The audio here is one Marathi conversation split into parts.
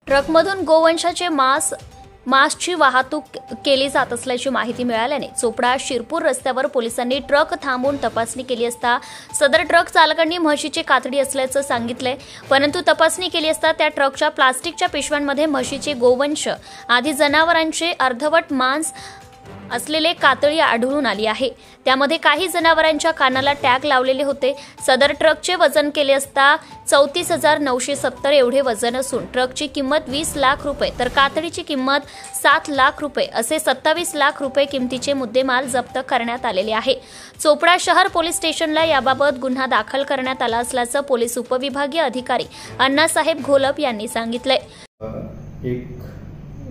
ट्रकमधून गोवंशाचे मांसची वाहतूक केली जात असल्याची माहिती मिळाल्याने चोपडा शिरपूर रस्त्यावर पोलिसांनी ट्रक थांबवून तपासणी केली असता सदर ट्रक चालकांनी म्हशीची कातडी असल्याचं सांगितलंय, परंतु तपासणी केली असता त्या ट्रकच्या प्लास्टिकच्या पिशव्यांमध्ये म्हशीचे गोवंश आदी जनावरांचे अर्धवट मांस असलेले कातडी आढळून आली आहे। त्यामध्ये काही जनावरांच्या कानाला टॅग लावलेले होते। सदर ट्रकचे वजन केले असता 34,970 एवढे वजन असून ट्रकची किंमत 20 लाख रुपये तर कातडीची किंमत 7 लाख रुपये असे 27 लाख रुपये किमतीचे मुद्देमाल जप्त करण्यात आलेले आहे। चोपडा शहर पोलीस स्टेशनला याबाबत गुन्हा दाखल करण्यात आला असल्याचं पोलीस उपविभागीय अधिकारी अण्णासाहेब घोलप यांनी सांगितलंय।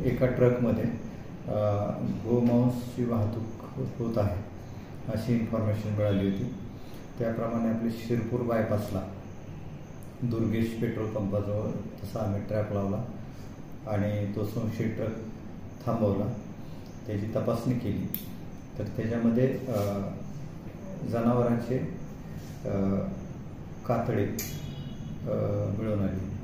एका ट्रकमध्ये गोमांसची वाहतूक होत आहे अशी इन्फॉर्मेशन मिळाली होती। त्याप्रमाणे आपले शिरपूर बायपासला दुर्गेश पेट्रोल पंपाजवळ तसा आम्ही ट्रॅप लावला आणि तो संशयित ट्रक थांबवला, त्याची तपासणी केली तर त्याच्यामध्ये जनावरांचे कातडे मिळून आली।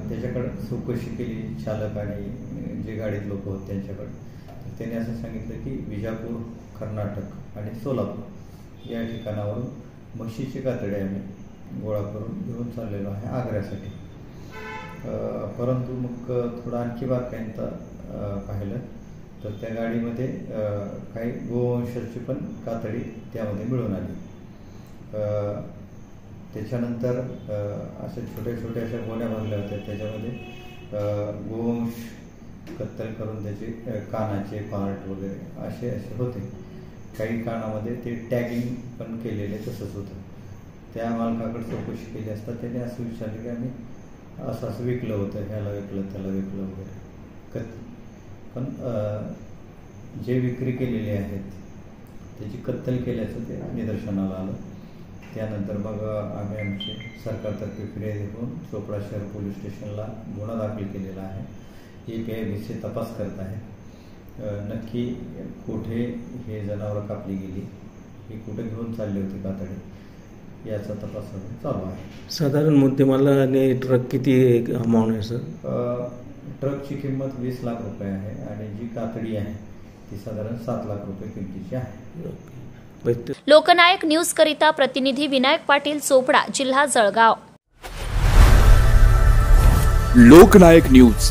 त्याच्याकडे चौकशी केली चालक आणि जे गाडीत लोक होते त्यांच्याकडे, तर त्यांनी असं सांगितलं की विजापूर, कर्नाटक आणि सोलापूर या ठिकाणावरून म्हशीची कातडे आम्ही गोळा करून घेऊन चाललेलो आहे आग्र्यासाठी। परंतु मग थोडं आणखी बारकाईनं पाहिलं तर त्या गाडीमध्ये काही गोवंशाची पण कातडी त्यामध्ये मिळून आली। त्याच्यानंतर अशा छोट्या अशा गोण्या भरल्या होत्या, त्याच्यामध्ये गोवंश कत्तल करून त्याचे कानाचे पार्ट वगैरे असे होते। काही कानामध्ये ते टॅगिंग पण केलेले तसंच होतं। त्या मालकाकडे चौकशी केली असता त्याने असं विचारलं की आम्ही असं विकलं होतं, ह्याला विकलं त्याला विकलं वगैरे पण जे विक्री केलेले आहेत त्याची कत्तल केल्याचं ते निदर्शनाला आलं। त्यानंतर मग आम्ही आमची सरकारतर्फे फिर्यादी घेऊन चोपडा शहर पोलीस स्टेशनला गुन्हा दाखल केलेला आहे। API तपास करत आहे। नक्की कुठे हे जनावरं कापली गेली, ही कुठे घेऊन चालली होती कातडी, याचा तपास चालू आहे। साधारण मुद्देमालाने ट्रक किती अमाऊंट आहे सर? ट्रकची किंमत 20 लाख रुपये आहे आणि जी कातडी आहे ती साधारण 7 लाख रुपये किमतीची आहे। लोकनायक न्यूज करिता प्रतिनिधी विनायक पाटील, चोपडा, जिल्हा जळगाव। लोकनायक न्यूज